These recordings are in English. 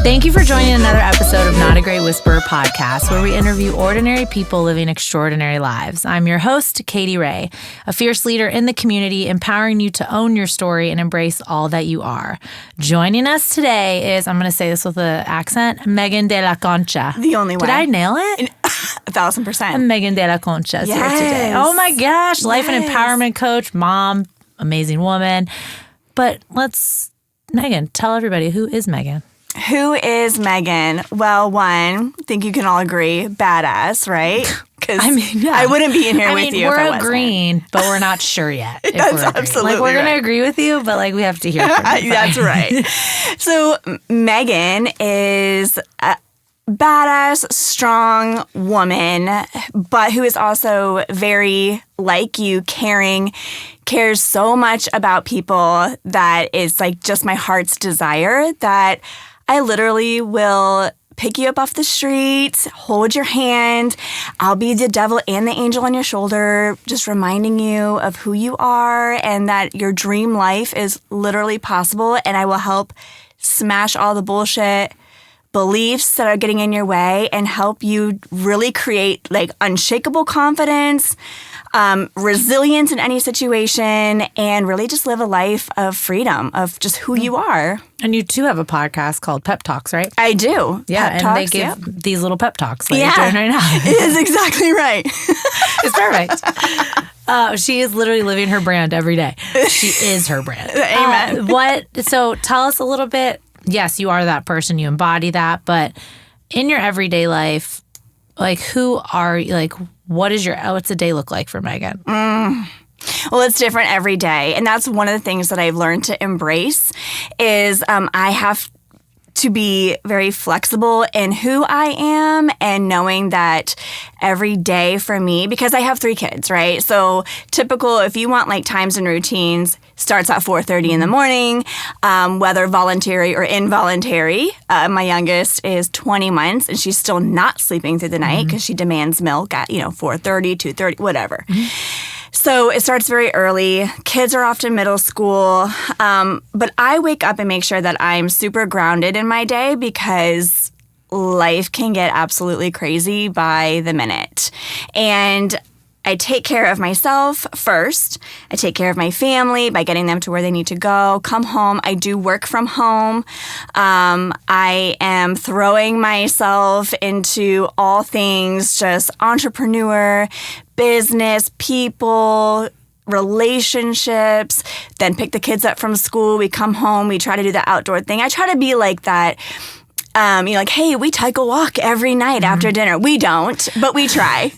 Thank you for joining another episode of Not a Great Whisperer podcast, where we interview ordinary people living extraordinary lives. I'm your host, Katie Ray, a fierce leader in the community, empowering you to own your story and embrace all that you are. Joining us today is, I'm going to say this with an accent, Megan De La Concha. The only way. Did I nail it? 1,000%. Megan De La Concha is here today. Oh my gosh, life and empowerment coach, mom, amazing woman. But Megan, tell everybody, who is Megan? Who is Megan? Well, one, I think you can all agree, badass, right? Because I wouldn't be in here with you if I wasn't. We're agreeing, but we're not sure yet. That's absolutely we're going to agree with you, but we have to hear from you. That's right. So Megan is a badass, strong woman, but who is also very like you, caring, cares so much about people that is just my heart's desire that I literally will pick you up off the street, hold your hand. I'll be the devil and the angel on your shoulder, just reminding you of who you are and that your dream life is literally possible. And I will help smash all the bullshit beliefs that are getting in your way and help you really create unshakable confidence, resilience in any situation, and really just live a life of freedom, of just who you are. And you too have a podcast called Pep Talks, right? I do. Yeah, Pep and Talks, they give these little pep talks like you're doing right now. It is exactly right. It's perfect. She is literally living her brand every day. She is her brand. Amen. So tell us a little bit. Yes, you are that person. You embody that. But in your everyday life, who are you? What's a day look like for Megan? Well, it's different every day. And that's one of the things that I've learned to embrace is I have to be very flexible in who I am and knowing that every day for me, because I have 3 kids, right? So typical, if you want times and routines, starts at 4:30 in the morning, whether voluntary or involuntary. My youngest is 20 months and she's still not sleeping through the night because she demands milk at 4:30, 2:30, whatever. So it starts very early. Kids are off to middle school. But I wake up and make sure that I'm super grounded in my day because life can get absolutely crazy by the minute. And I take care of myself first. I take care of my family by getting them to where they need to go. Come home. I do work from home. I am throwing myself into all things, just entrepreneur, business, people, relationships, then pick the kids up from school. We come home. We try to do the outdoor thing. I try to be like that. Hey, we take a walk every night after dinner. We don't, but we try.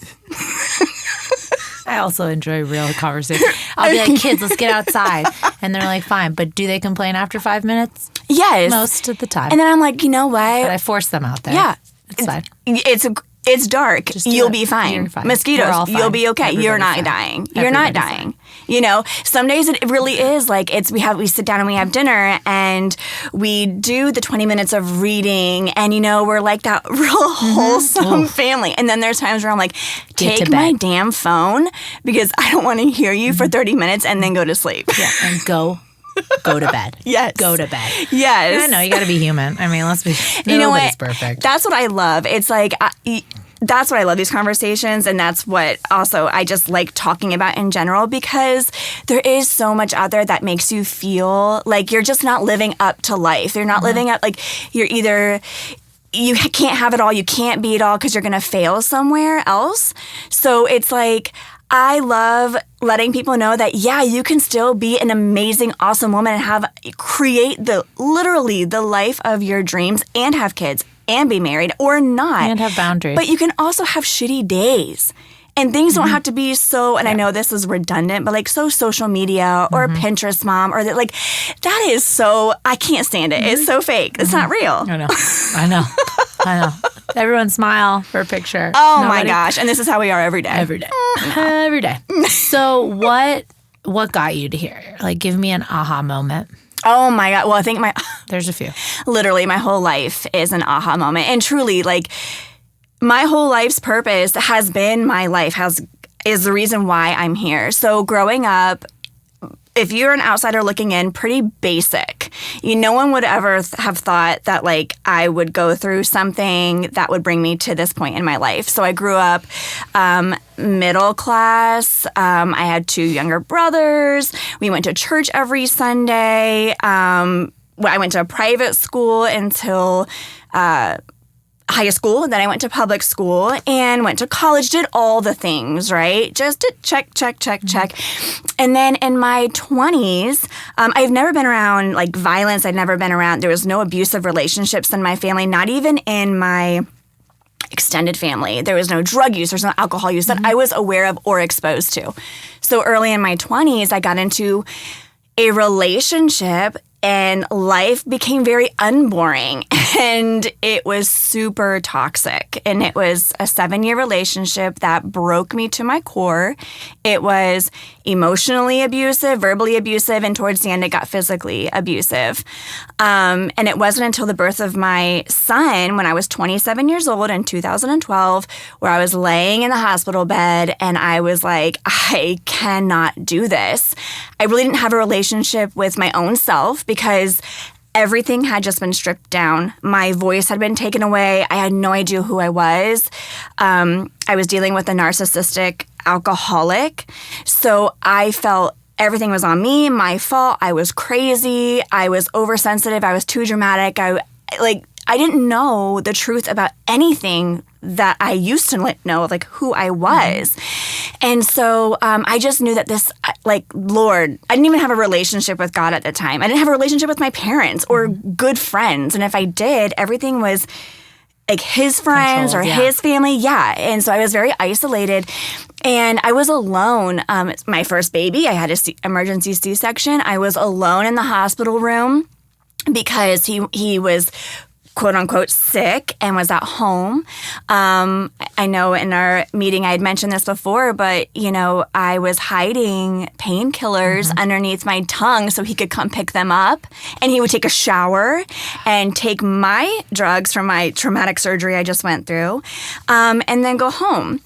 I also enjoy real conversation. I'll be like, kids, let's get outside. And they're like, fine. But do they complain after 5 minutes? Yes. Most of the time. And then I'm like, you know what? But I force them out there. Yeah. It's fine. It's dark. You'll be fine. You're fine. Mosquitoes, you'll be okay. You're not dying. You're not dying. Some days it really is we sit down and we have dinner and we do the 20 minutes of reading and we're like that real wholesome family. And then there's times where I'm like, take my damn phone because I don't want to hear you for 30 minutes and then go to sleep. Yeah, and go to bed. Yes. Go to bed. Yes. I know, you got to be human. I mean, let's be, nobody's perfect. That's what I love. It's that's what I love, these conversations, and that's what also I just like talking about in general because there is so much out there that makes you feel like you're just not living up to life. You're not living up, you're either... You can't have it all, you can't be it all because you're going to fail somewhere else. So it's I love letting people know that, you can still be an amazing, awesome woman and create literally the life of your dreams and have kids and be married or not. And have boundaries. But you can also have shitty days. And things don't have to be so, and I know this is redundant, but so social media or Pinterest mom or that is so, I can't stand it. It's so fake. It's not real. I know. Everyone smile for a picture. Oh my gosh. And this is how we are every day. Every day. Every day. So what got you to here? Give me an aha moment. Oh my God. Well, I think there's a few. Literally my whole life is an aha moment. And truly my whole life's purpose has been my life, is the reason why I'm here. So growing up, if you're an outsider looking in, pretty basic. No one would ever have thought that like I would go through something that would bring me to this point in my life. So I grew up middle class. I had 2 younger brothers. We went to church every Sunday. I went to a private school until high school. Then I went to public school and went to college, did all the things, right? Just to check. And then in my 20s, I've never been around like violence. I'd never been around, there was no abusive relationships in my family, not even in my extended family. There was no drug use, there's no alcohol use that I was aware of or exposed to. So early in my 20s, I got into a relationship and life became very unboring and it was super toxic. And it was a 7-year relationship that broke me to my core. It was emotionally abusive, verbally abusive, and towards the end it got physically abusive. And it wasn't until the birth of my son when I was 27 years old in 2012 where I was laying in the hospital bed and I was like, I cannot do this. I really didn't have a relationship with my own self because everything had just been stripped down. My voice had been taken away. I had no idea who I was. I was dealing with a narcissistic alcoholic. So I felt everything was on me, my fault. I was crazy. I was oversensitive. I was too dramatic. I didn't know the truth about anything that I used to know, like who I was. And so I just knew that this, like, Lord, I didn't even have a relationship with God at the time. I didn't have a relationship with my parents or good friends. And if I did, everything was like his friends or his family. Yeah. And so I was very isolated. And I was alone. My first baby, I had an emergency C-section. I was alone in the hospital room because he was quote unquote sick and was at home. I know in our meeting I had mentioned this before, but I was hiding painkillers underneath my tongue so he could come pick them up, and he would take a shower and take my drugs from my traumatic surgery I just went through, and then go home.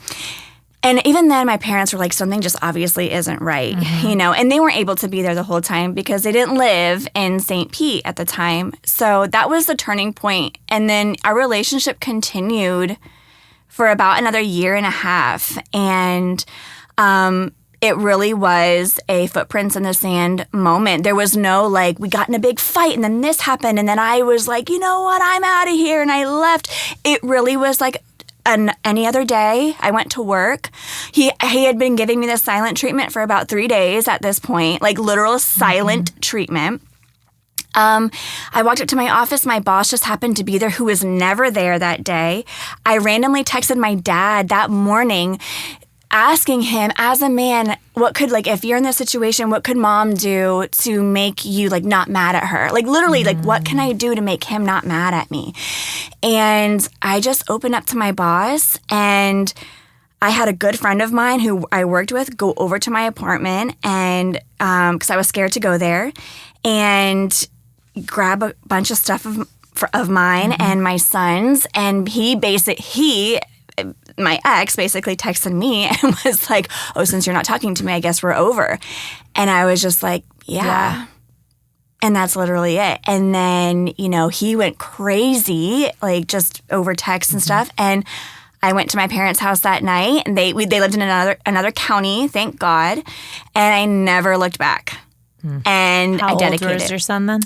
And even then, my parents were like, something just obviously isn't right, and they weren't able to be there the whole time because they didn't live in St. Pete at the time. So that was the turning point. And then our relationship continued for about another 1.5 years. And it really was a footprints in the sand moment. There was no like, we got in a big fight and then this happened. And then I was like, you know what, I'm out of here. And I left. It really was like, any other day, I went to work. He had been giving me the silent treatment for about 3 days at this point, like literal silent treatment. I walked up to my office. My boss just happened to be there, who was never there that day. I randomly texted my dad that morning, asking him, as a man, what could, like, if you're in this situation, what could mom do to make you, like, not mad at her? Like, literally, like, what can I do to make him not mad at me? And I just opened up to my boss, and I had a good friend of mine who I worked with go over to my apartment, and because I was scared to go there, and grab a bunch of stuff of mine and my son's, and my ex basically texted me and was like, oh, since you're not talking to me, I guess we're over. And I was just like, yeah. And that's literally it. And then, he went crazy, like just over text and stuff. And I went to my parents' house that night, and they lived in another county, thank God. And I never looked back. And How I dedicated. How old was your son then?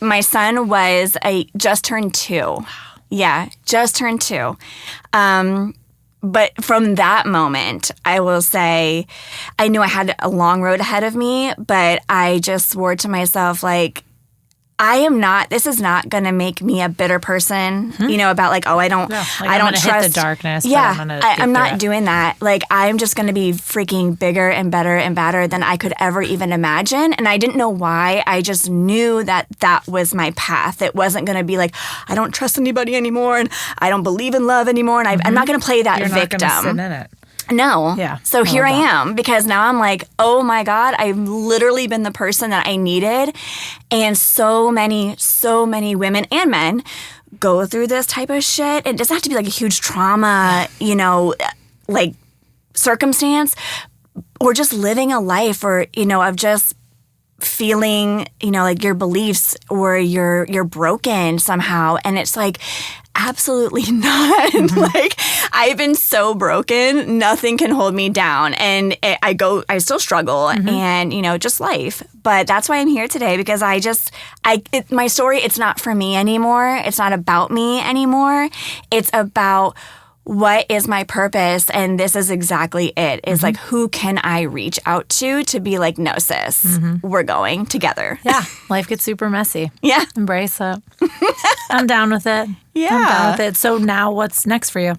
My son was just turned 2. Yeah, just turned 2. But from that moment, I will say, I knew I had a long road ahead of me, but I just swore to myself, like, this is not going to make me a bitter person, about like, oh, I don't trust. Hit the darkness. Yeah, I'm not doing that. Like, I'm just going to be freaking bigger and better and badder than I could ever even imagine. And I didn't know why. I just knew that was my path. It wasn't going to be like, I don't trust anybody anymore and I don't believe in love anymore. And I'm not going to play that You're victim. You're not going to sit in it. No. Yeah. So here I am, because now I'm like, oh my God, I've literally been the person that I needed. And so many women and men go through this type of shit. It doesn't have to be like a huge trauma, like circumstance, or just living a life of just feeling, like your beliefs or you're broken somehow. And it's like, absolutely not. Like, I've been so broken, nothing can hold me down. And I still struggle and, just life. But that's why I'm here today, because my story, it's not for me anymore. It's not about me anymore. It's about what is my purpose? And this is exactly it. Is like, who can I reach out to be like, no, sis, we're going together. Yeah. Life gets super messy. Yeah. Embrace it. I'm down with it. Yeah. I'm down with it. So now what's next for you?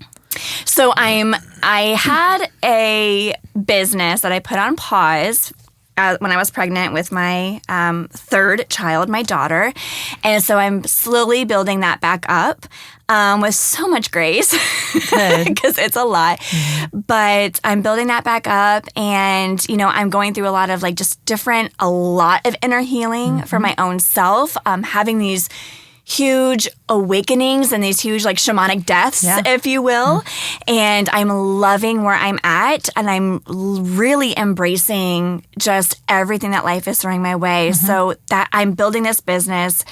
So I had a business that I put on pause when I was pregnant with my third child, my daughter. And so I'm slowly building that back up with so much grace because it's a lot. But I'm building that back up, and, I'm going through a lot of a lot of inner healing for my own self, having these huge awakenings and these huge shamanic deaths, if you will. And I'm loving where I'm at, and I'm really embracing just everything that life is throwing my way. So that I'm building this business.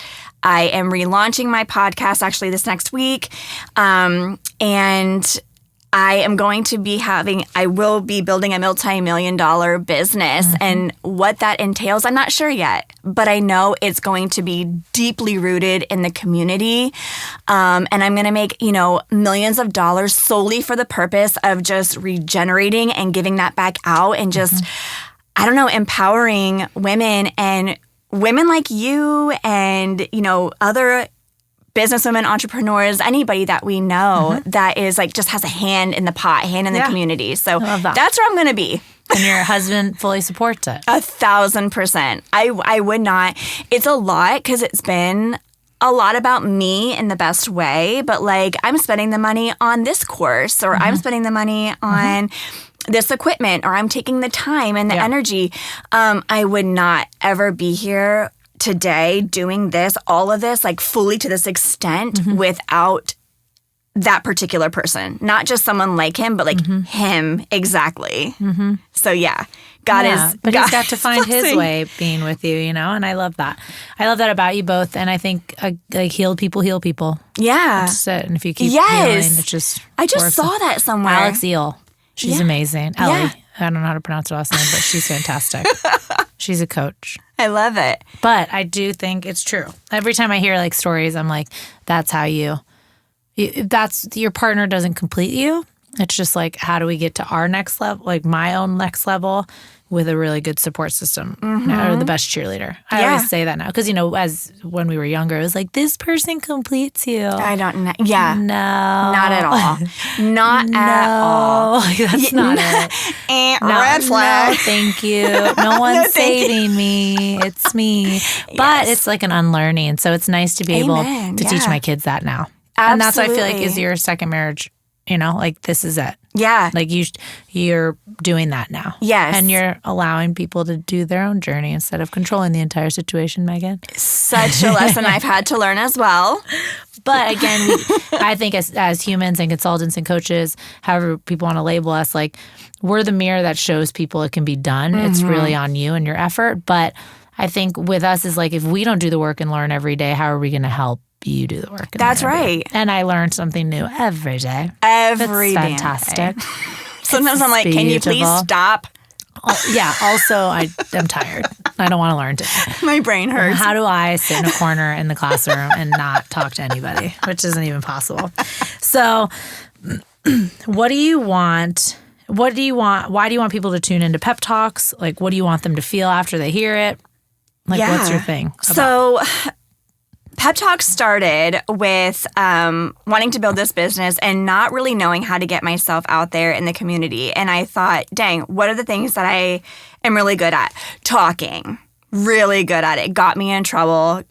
I am relaunching my podcast actually this next week. And I am going to be I will be building a multi-million-dollar business. And what that entails, I'm not sure yet. But I know it's going to be deeply rooted in the community. And I'm going to make, millions of dollars solely for the purpose of just regenerating and giving that back out and just, empowering women and women like you and, other businesswomen, entrepreneurs, anybody that we know that is just has a hand in the pot, hand in the community. So that's where I'm going to be. And your husband fully supports it. 1,000%. I would not. It's a lot because it's been a lot about me in the best way. But I'm spending the money on this course, or I'm spending the money on this equipment, or I'm taking the time and the energy. I would not ever be here today doing this, all of this, fully to this extent without that particular person. Not just someone like him, but him exactly. So God is. But God he's got to find his way being with you, and I love that. I love that about you both. And I think healed people heal people. Yeah. That's it. And if you keep healing, it's just. I just saw that somewhere. Alex Eel. She's amazing. Ellie. I don't know how to pronounce her last name, but she's fantastic. She's a coach. I love it. But I do think it's true. Every time I hear stories, I'm like, that's how that's your partner doesn't complete you. It's just how do we get to our next level, my own next level, with a really good support system, or the best cheerleader. I always say that now because, as when we were younger, it was this person completes you. I don't know. Yeah. No. Not at all. Not at all. That's not it. Red flag. No, thank you. No one's saving me. It's me. But it's an unlearning. So it's nice to be able to teach my kids that now. Absolutely. And that's what I feel is your second marriage. This is it. Yeah. You're doing that now. Yes. And you're allowing people to do their own journey instead of controlling the entire situation, Megan. Such a lesson I've had to learn as well. But again, I think as humans and consultants and coaches, however people want to label us, we're the mirror that shows people it can be done. It's really on you and your effort. But I think with us is if we don't do the work and learn every day, how are we going to help you do the work? That's right. And I learn something new every day. Every day. Fantastic. Sometimes I'm like, can you please stop? Also, I'm tired. I don't want to learn today. My brain hurts. How do I sit in a corner in the classroom and not talk to anybody, which isn't even possible. So what do you want? Why do you want people to tune into pep talks? What do you want them to feel after they hear it? What's your thing about? So Pep Talk started with wanting to build this business and not really knowing how to get myself out there in the community. And I thought, dang, what are the things that I am really good at? Talking. Really good at it. Got me in trouble,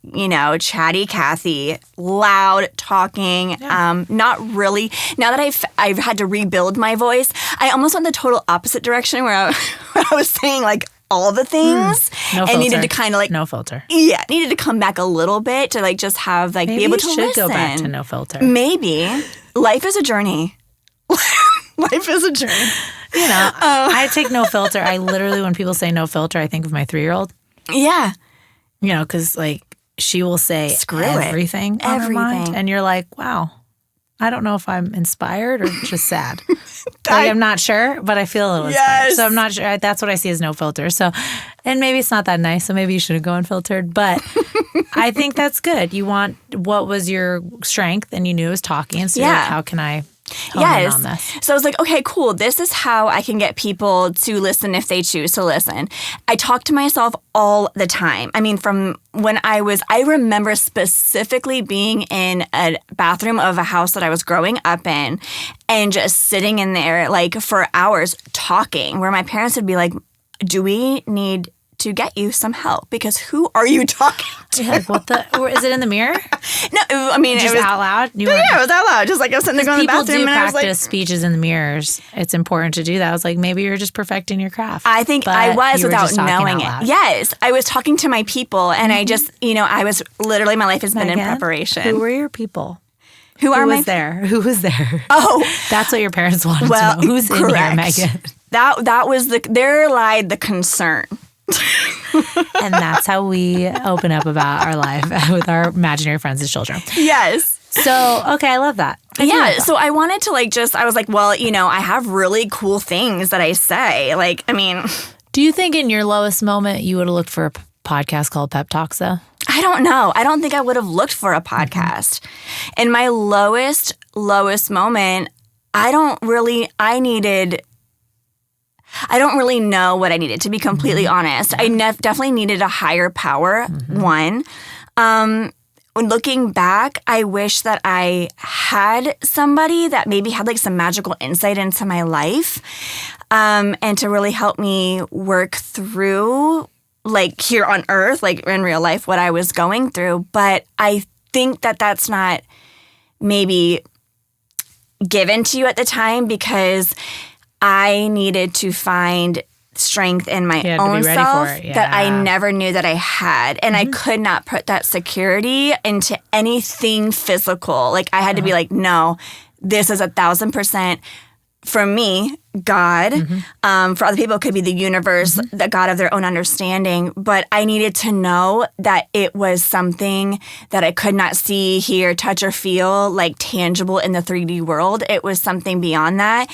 chatty Cathy, loud talking, not really. Now that I've had to rebuild my voice, I almost went the total opposite direction where I was saying all the things and needed to kind of no filter. Yeah, needed to come back a little bit to just have Maybe be able to listen. Maybe go back to no filter. Maybe. Life is a journey. Life is a journey. I take no filter. I literally, when people say no filter, I think of my 3-year-old. Yeah. Because like she will say Screw it. everything on her mind. And you're like, wow, I don't know if I'm inspired or just sad. I'm not sure, but I feel a little inspired. So I'm not sure. That's what I see as no filter. So, and maybe it's not that nice. So maybe you shouldn't go unfiltered. But I think that's good. You want what was your strength, and you knew it was talking. So you're like, how can I hone in on this? So I was like, okay, cool. This is how I can get people to listen if they choose to listen. I talk to myself all the time. I mean, from when I remember specifically being in a bathroom of a house that I was growing up in and just sitting in there like for hours talking, where my parents would be like, do we need to get you some help? Because who are you talking to? Like, or is it in the mirror? No, I mean, just it was out loud? Yeah, it was out loud. Just like I was sitting there going to the bathroom. People do and practice I was like, speeches in the mirrors. It's important to do that. I was like, maybe you're just perfecting your craft. I think I was without knowing it. Loud. Yes. I was talking to my people, and I just, I was literally, my life has been in preparation. Who were your people? Who was there? Who was there? Oh. That's what your parents wanted to know. Who's correct. in here, Megan? That was there lied the concern. And that's how we open up about our life with our imaginary friends as children. Yes. So, okay, I love that. So I wanted to I was like, well, I have really cool things that I say. Like, I mean. Do you think in your lowest moment you would have looked for a podcast called Pep Talks, though? I don't know. I don't think I would have looked for a podcast. In my lowest moment, I don't really know what I needed, to be completely honest. I definitely needed a higher power, one. Looking back, I wish that I had somebody that maybe had like some magical insight into my life, and to really help me work through, like here on earth, like in real life, what I was going through. But I think that that's not maybe given to you at the time, because I needed to find strength in my own self that I never knew that I had. And I could not put that security into anything physical. Like I had to be like, no, this is 1,000% for me, God. For other people, it could be the universe, the God of their own understanding. But I needed to know that it was something that I could not see, hear, touch, or feel like tangible in the 3D world. It was something beyond that.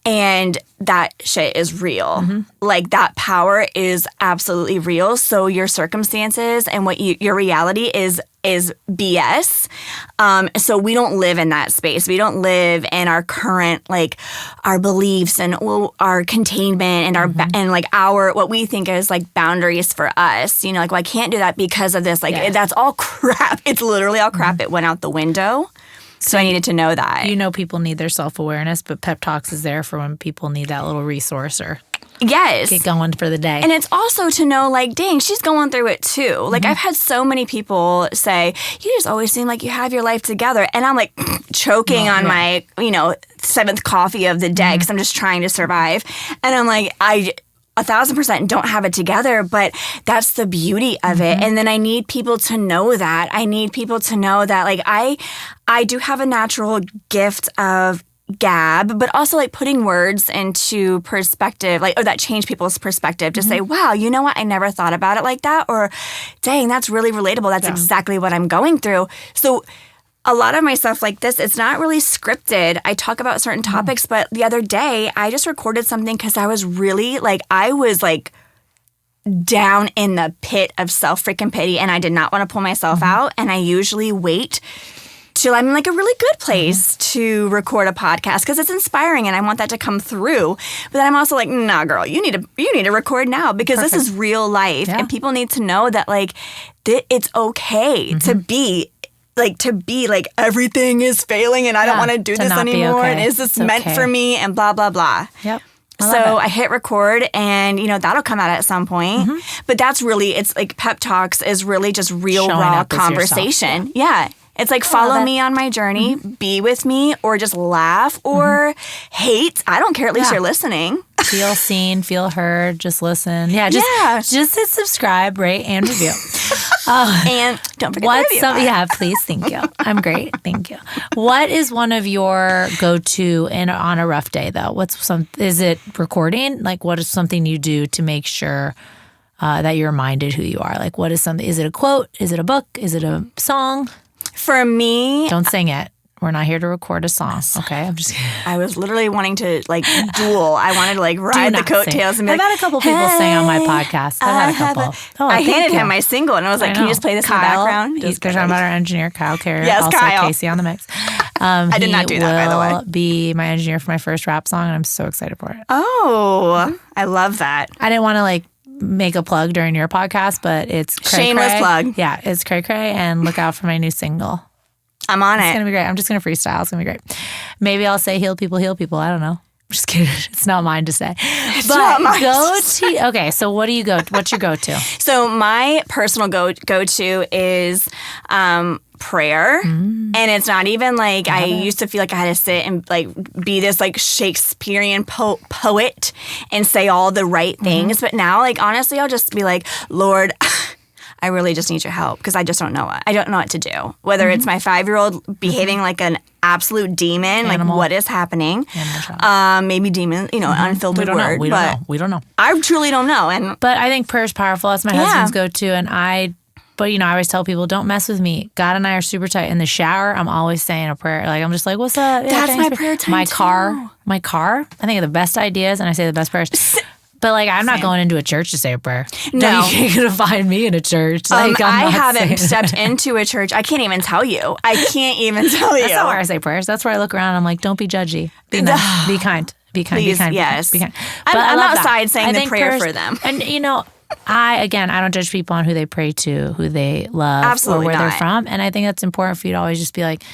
And that shit is real. Like that power is absolutely real. So your circumstances and what your reality is BS. So we don't live in that space. We don't live in our current, like our beliefs and our containment and our and like our what we think is like boundaries for us. Like, well, I can't do that because of this. Like that's all crap. It's literally all crap. It went out the window. So I needed to know that. People need their self-awareness, but Pep Talks is there for when people need that little resource or yes, get going for the day. And it's also to know, like, dang, she's going through it too. Like, I've had so many people say, you just always seem like you have your life together. And I'm like choking on my, 7th coffee of the day because I'm just trying to survive. And I'm like, I 1,000% don't have it together, but that's the beauty of it. And then I need people to know that. I need people to know that, like, I do have a natural gift of gab, but also like putting words into perspective, like, or that change people's perspective to say, wow, you know what? I never thought about it like that. Or dang, that's really relatable. That's exactly what I'm going through. So a lot of my stuff like this, it's not really scripted. I talk about certain topics, but the other day I just recorded something because I was really I was down in the pit of self-freaking pity, and I did not want to pull myself out. And I usually wait till I'm in like a really good place to record a podcast because it's inspiring and I want that to come through. But then I'm also like, nah, girl, you need to record now because this is real life, and people need to know that it's okay to be like everything is failing and I don't want to do this anymore, and is this meant for me, and blah blah blah. Yep. So I hit record, and that'll come out at some point. But that's really, it's like Pep Talks is really just real raw conversation. Yeah. It's like, follow me on my journey, be with me, or just laugh or hate. I don't care. At least you're listening. Feel seen, feel heard, just listen. Just hit subscribe, rate, and review. And don't forget to review. Please. Thank you. I'm great. Thank you. What is one of your go-to on a rough day, though? Is it recording? Like, what is something you do to make sure that you're reminded who you are? Like, what is something? Is it a quote? Is it a book? Is it a song? For me, don't sing it. We're not here to record a song, okay? I'm just kidding. I was literally wanting to like duel. I wanted to like ride the coattails and be I've had a couple people sing on my podcast. I've had a couple. I handed him my single and I was like, "Can you just play this in the background?" He's talking about our engineer, Kyle Carrier. Yes, also Kyle. Casey on the mix. I did not do that, by the way. He will be my engineer for my first rap song, and I'm so excited for it. Oh, I love that. I didn't want to like make a plug during your podcast, but it's cray-cray. Shameless plug. Yeah, it's cray cray, and look out for my new single. I'm on it. It's going to be great. I'm just going to freestyle. It's going to be great. Maybe I'll say heal people. I don't know. I'm just kidding. It's not mine to say. Okay, so what do you go? What's your go-to? So my personal go-to is prayer. And it's not even like I used to feel like I had to sit and like be this like Shakespearean poet and say all the right things. But now, like, honestly, I'll just be like, Lord, I really just need your help because I just don't know what. I don't know what to do. Whether it's my 5-year-old behaving like an absolute demon, like what is happening? Maybe demon, unfiltered word. We don't know. I truly don't know. But I think prayer is powerful. That's my husband's go-to. And I always tell people, don't mess with me. God and I are super tight. In the shower, I'm always saying a prayer. Like, I'm just like, what's up? That's my prayer time My car, I think of the best ideas and I say the best prayers. But like, I'm not going into a church to say a prayer. No. You're going to find me in a church. Like, I haven't stepped into a church. I can't even tell you. That's not where I say prayers. That's where I look around and I'm like, don't be judgy. Be nice. Be kind. Be kind. Please, be kind. yes. Be kind. But I'm outside that. saying the prayer for them. And I don't judge people on who they pray to, who they love, Absolutely or where not. they're from. And I think that's important for you to always just be like,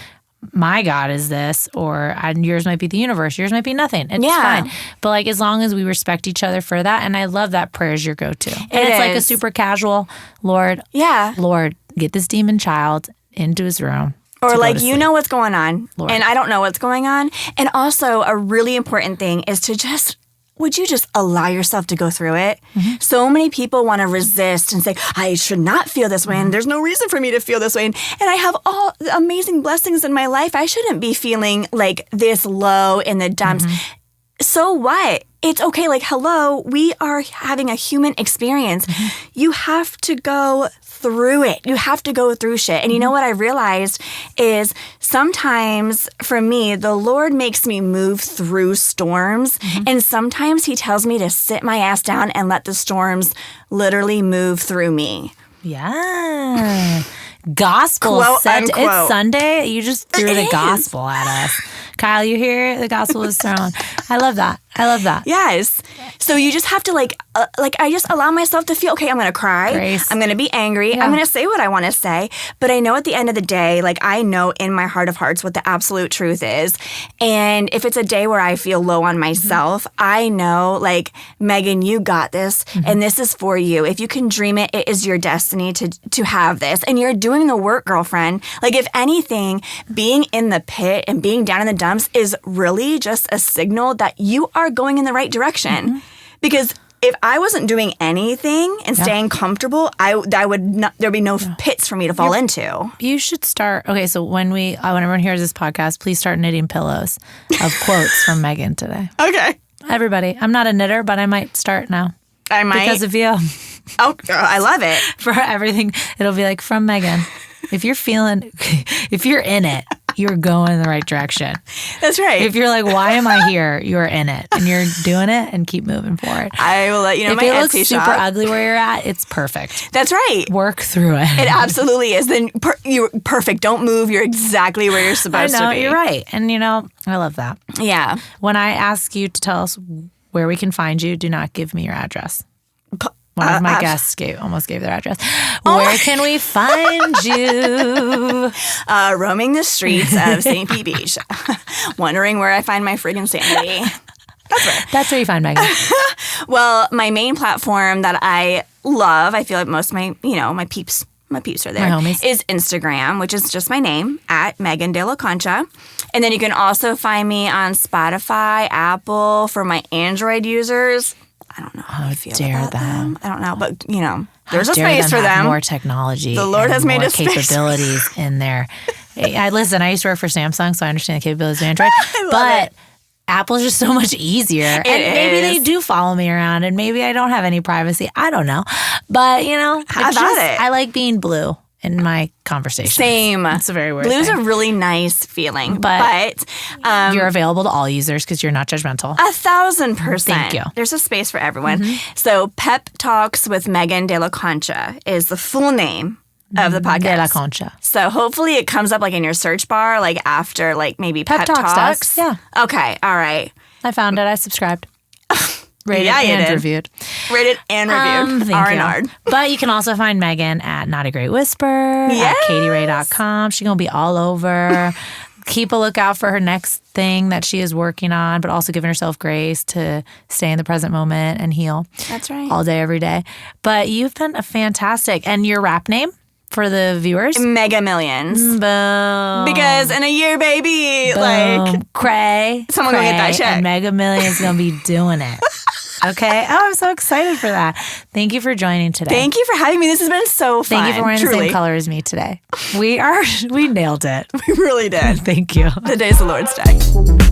my God is this, or yours might be the universe, yours might be nothing. It's fine. But like, as long as we respect each other for that, and I love that prayer is your go-to. And it's like a super casual, Lord, get this demon child into his room. Or like, you know what's going on, Lord. And I don't know what's going on. And also, a really important thing is to would you just allow yourself to go through it? So many people want to resist and say, I should not feel this way, and there's no reason for me to feel this way. And I have all the amazing blessings in my life. I shouldn't be feeling like this low in the dumps. So what? It's okay. Like, hello, we are having a human experience. You have to go through it. You have to go through shit. And you know what I realized is sometimes for me, the Lord makes me move through storms. And sometimes he tells me to sit my ass down and let the storms literally move through me. Yeah. Gospel. Quote, unquote. It's Sunday. You just threw the gospel at us. Kyle, you hear it? The gospel is thrown. I love that. Yes. So you just have to I just allow myself to feel, okay, I'm going to cry. Grace. I'm going to be angry. Yeah. I'm going to say what I want to say. But I know at the end of the day, like, I know in my heart of hearts what the absolute truth is. And if it's a day where I feel low on myself, I know, like, Megan, you got this. And this is for you. If you can dream it, it is your destiny to have this. And you're doing the work, girlfriend. Like, if anything, being in the pit and being down in the dumps is really just a signal that you are going in the right direction. Because if I wasn't doing anything and staying comfortable, I would not. There'd be no pits for me to fall into. You should start. Okay, so when everyone hears this podcast, please start knitting pillows of quotes from Megan today. Okay, everybody. I'm not a knitter, but I might start now. I might because of you. Oh, I love it. For everything, it'll be like from Megan. If you're in it, you're going in the right direction. That's right. If you're like, why am I here? You're in it, and you're doing it, and keep moving forward. I will let you know. If my it Etsy looks shop. super ugly where you're at, it's perfect. That's right. Work through it. It absolutely is. Then you're perfect. Don't move. You're exactly where you're supposed to be. You're right. And I love that. Yeah. When I ask you to tell us where we can find you, do not give me your address. One of my guests almost gave their address. Where can we find you? Roaming the streets of St. Pete Beach. Wondering where I find my friggin' sanity. That's where you find Megan. Well, my main platform that I love, I feel like most of my peeps are there, my homies, is Instagram, which is just my name, at Megan De La Concha. And then you can also find me on Spotify, Apple, for my Android users. I don't know how I feel about them. I don't know, but there's a space for them. More technology. The Lord has made a space capabilities in there. I used to work for Samsung, so I understand the capabilities of Android. But Apple's just so much easier. And maybe they do follow me around and maybe I don't have any privacy. I don't know. But, How about it? I like being blue in my conversation. Same. It's a very weird Blue's thing. a really nice feeling. But you're available to all users because you're not judgmental. 1,000%. Thank you. There's a space for everyone. So Pep Talks with Megan De La Concha is the full name of the podcast. De La Concha. So hopefully it comes up like in your search bar, like after like maybe Pep Talks. Docs, yeah. Okay. All right. I found it. I subscribed. Rated Yeah, you and did. reviewed. Rated and reviewed. Thank R&R. you. But you can also find Megan at Not a Great Whisper, Yes. at katieray.com. She's going to be all over. Keep a lookout for her next thing that she is working on, but also giving herself grace to stay in the present moment and heal. That's right. All day, every day. But you've been a fantastic. And your rap name for the viewers? Mega Millions. Boom. Because in a year, baby, Boom. like Cray. Someone go get that check. And Mega Million's going to be doing it. Okay. Oh, I'm so excited for that. Thank you for joining today. Thank you for having me. This has been so fun. Thank you for wearing the Truly. same color as me today. We nailed it. We really did. Thank you. The day's the Lord's Day.